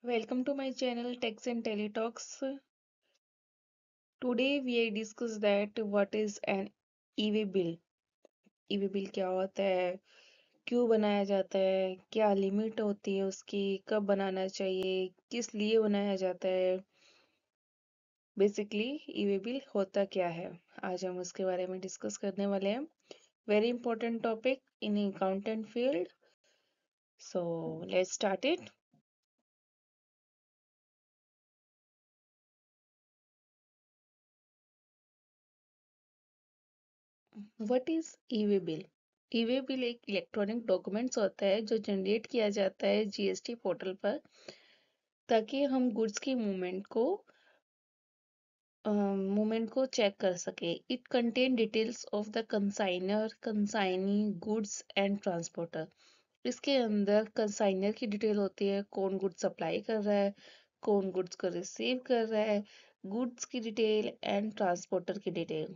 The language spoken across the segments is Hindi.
Welcome to my channel Tex and Teletalks. Today we discuss that what is an e-way bill. E-way bill क्या होता है, क्यों बनाया जाता है, क्या लिमिट होती है उसकी, कब बनाना चाहिए, किस लिए बनाया जाता है। बेसिकली ई-वे बिल होता क्या है, आज हम उसके बारे में डिस्कस करने वाले हैं। Very important topic in accountant field. So let's start it. What is e-way bill? E-way bill एक इलेक्ट्रॉनिक डॉक्यूमेंट्स होता है जो जनरेट किया जाता है जीएसटी पोर्टल पर, ताकि हम गुड्स की मूवमेंट को चेक कर सके। It contain details of the consignor, consignee, goods and transporter. इसके अंदर कंसाइनर की डिटेल होती है, कौन गुड्स सप्लाई कर रहा है, कौन गुड्स को रिसीव कर रहा है, गुड्स की डिटेल एंड ट्रांसपोर्टर की डिटेल,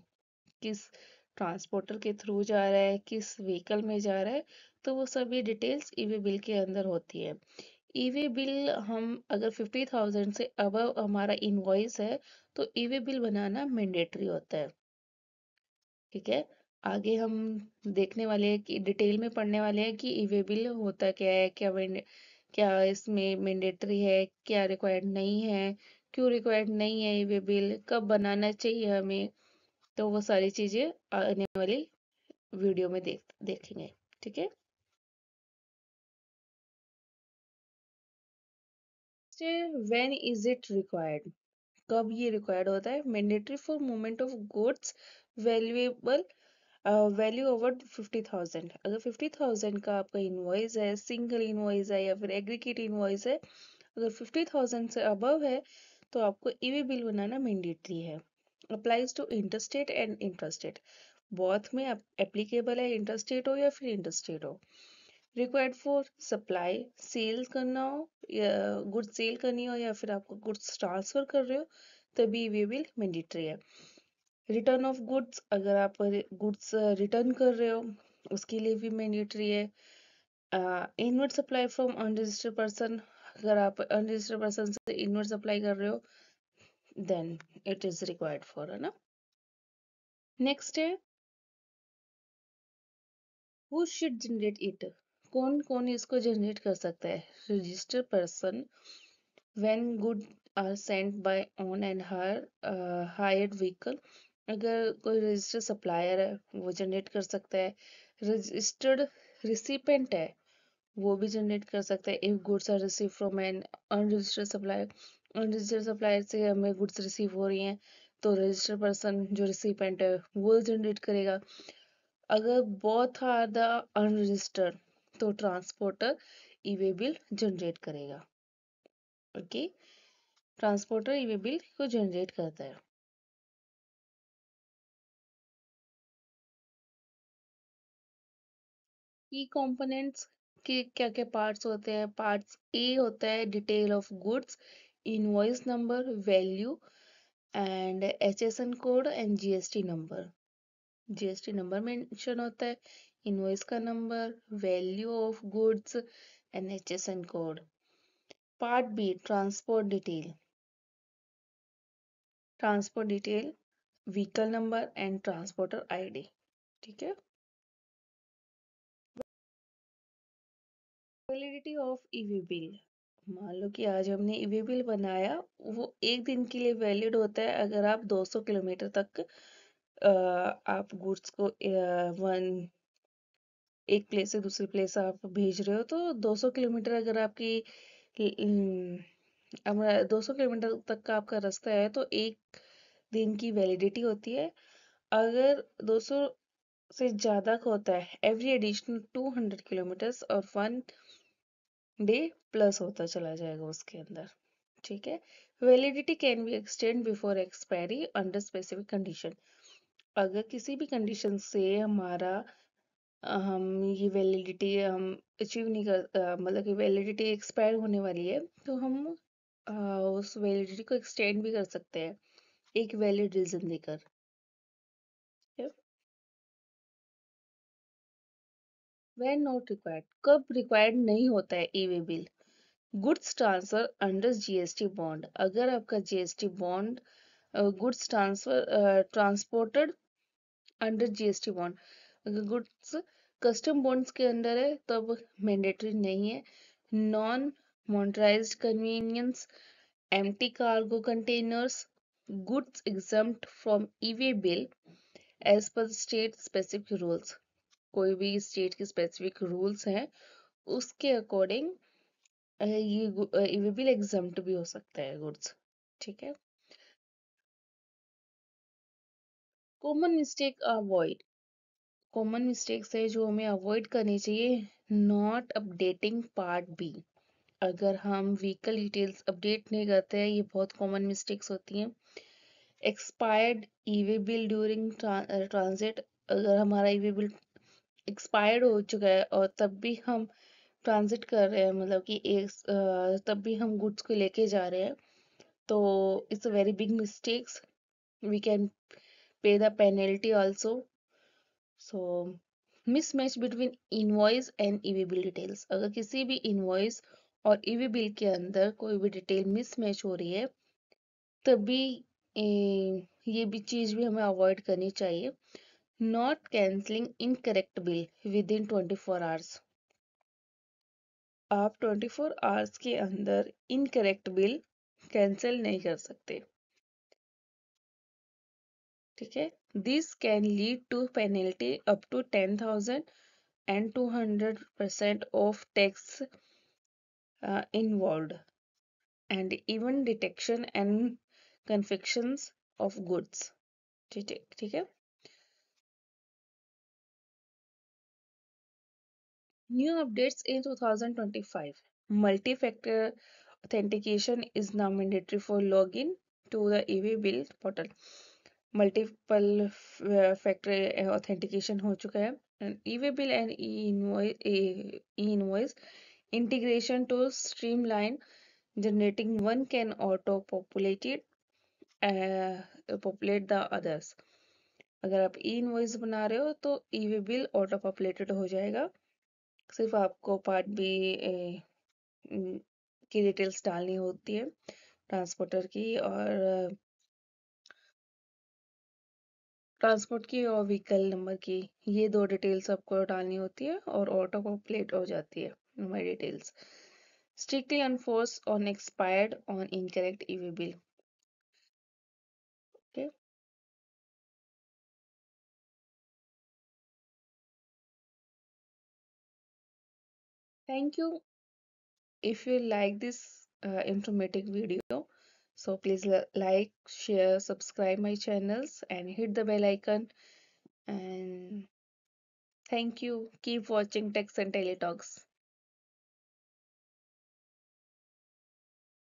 किस ट्रांसपोर्टर के थ्रू जा रहा है, किस व्हीकल में जा रहा है। तो वो सभी डिटेल्स ईवे बिल के अंदर होती है। ईवे बिल हम अगर 50,000 से अबव हमारा इनवॉइस है तो ईवे बिल बनाना मैंडेटरी होता है। ठीक है, आगे हम देखने वाले हैं कि डिटेल में पढ़ने वाले हैं कि ईवे बिल होता क्या है, क्या इसमें मैंडेटरी है, क्या रिक्वायर्ड नहीं है, क्यों रिक्वायर्ड नहीं है ईवे बिल, कब बनाना चाहिए हमें। तो वो सारी चीजें आने वाली वीडियो में देखेंगे। ठीक है, व्हेन इज इट रिक्वायर्ड? कब ये रिक्वायर्ड होता है? Mandatory for movement of goods valuable value over 50,000। अगर 50,000 का आपका इनवॉइस है, सिंगल इनवॉइस है या फिर एग्रीगेट इनवॉइस है, अगर 50,000 से अबव है तो आपको ईवी बिल बनाना मैंडेटरी है। Applies to interstate and intrastate, both में एप्लीकेबल है, इंटरस्टेट हो या फिर इंटरस्टेट हो। रिक्वायर्ड फॉर सप्लाई, सेल करना हो या गुड्स सेल करनी हो या फिर आपको गुड्स ट्रांसफर कर रहे हो, तभी वे बिल मैंडेटरी है। रिटर्न ऑफ गुड्स, अगर आप गुड्स रिटर्न कर रहे हो उसके लिए भी मैंडेटरी है। Inward supply from unregistered person, अगर आप अनरजिस्टर्ड पर्सन से इनवर्ड सप्लाई कर रहे हो then it is required for, है ना। नेक्स्ट है, हु शुड जनरेट इट? कौन कौन इसको जनरेट कर सकता है? Registered person when goods are sent by own and hired vehicle, अगर कोई रजिस्टर्ड सप्लायर है वो जनरेट कर सकता है। रजिस्टर्ड रिसिपेंट है वो भी जनरेट कर सकता है। If goods are receive from an unregistered supplier, unregistered supplier से हमें गुड्स रिसीव हो रही हैं तो रजिस्टर्ड पर्सन जो रिसिपेंट है वो जनरेट करेगा। अगर बोथ आर द अनरजिस्टर्ड तो ट्रांसपोर्टर ई-वे बिल जनरेट करेगा। ओके, ट्रांसपोर्टर ई-वे बिल को जनरेट करता है। की कंपोनेंट्स के क्या क्या पार्ट्स होते हैं? पार्ट्स ए होता है detail of goods, invoice number, value and HSN code and GST number. GST number mention होता है, इनवॉइस का number, value of goods and HSN code. Part B transport detail, transport detail, vehicle number and transporter ID. ठीक है, वैलिडिटी ऑफ ईवी बिल, मान लो कि आज हमने ईवी बिल बनाया, वो एक दिन के लिए वैलिड होता है अगर आप 200 किलोमीटर तक आप गुड्स को वन एक प्लेस से दूसरी प्लेस आप भेज रहे हो, तो 200 किलोमीटर अगर आपकी 200 किलोमीटर तक का आपका रास्ता है तो एक दिन की वैलिडिटी होती है। अगर 200 से ज्यादा का होता है, एवरी एडिशनल 200 किलोमीटर्स और 1 डे प्लस होता चला जाएगा उसके अंदर। ठीक है, validity can be extend before expiry under specific condition. अगर किसी भी कंडीशन से हमारा हम ये वैलिडिटी हम अचीव नहीं कर मतलब कि वैलिडिटी एक्सपायर होने वाली है तो हम उस वैलिडिटी को एक्सटेंड भी कर सकते हैं एक वैलिड रीजन देकर। वेन नॉट रिक्वायर्ड, कब रिक्वायर्ड नहीं होता है e-way bill? Goods transfer under GST bond, अगर आपका GST bond goods transfer transported under GST bond, अगर गुड्स कस्टम बॉन्ड्स के अंदर है तब मैंडेटरी नहीं है। Non motorised convenience, empty cargo containers, goods exempt from e-way bill as per state specific rules, कोई भी स्टेट के स्पेसिफिक रूल्स हैं उसके अकॉर्डिंग ये ईवे बिल एग्जम्प्ट भी हो सकता है गुड्स। ठीक है। Common mistake avoid, common mistakes है जो हमें अवॉइड करनी चाहिए। नॉट अपडेटिंग पार्ट बी, अगर हम व्हीकल डिटेल्स अपडेट नहीं करते हैं, ये बहुत कॉमन मिस्टेक्स होती हैं। Expired e-way bill during transit, अगर हमारा ईवे बिल एक्सपायर्ड हो चुका है और तब भी हम ट्रांजिट कर रहे हैं, मतलब कि तब भी हम गुड्स को लेके जा रहे हैं, तो it's a very big mistakes, we can pay the penalty also. So mismatch between invoice and e-way bill details, अगर किसी भी इनवॉइस और ईवी बिल के अंदर कोई भी डिटेल मिसमैच हो रही है तभी ये भी चीज भी हमें अवॉइड करनी चाहिए। Not cancelling incorrect bill with in 24 hours, आप 24 आवर्स के अंदर इनकरेक्ट बिल कैंसिल नहीं कर सकते। ठीक है। This can lead to penalty up to 10,000 and 200% of tax involved, and even detection and confections of goods। ठीक है, ठीक है। New updates in 2025, multi-factor authentication is now mandatory for login to the EV bill portal। Multiple factor authentication हो चुका है। E-way bill and E invoice integration to streamline generating one can auto populate the others। अगर आप ई इनवॉइस बना रहे हो तो ई वे बिल ऑटो पॉपुलेटेड हो जाएगा, सिर्फ आपको पार्ट बी की डिटेल्स डालनी होती है, ट्रांसपोर्ट की और व्हीकल नंबर की, ये दो डिटेल्स आपको डालनी होती है और ऑटो पॉपुलेट हो जाती है हमारी details. Strictly enforce on expired on incorrect EV bill. Okay, thank you. If you like this informative video, so please like, share, subscribe my channels and hit the bell icon. And thank you. Keep watching Text and Teletalks.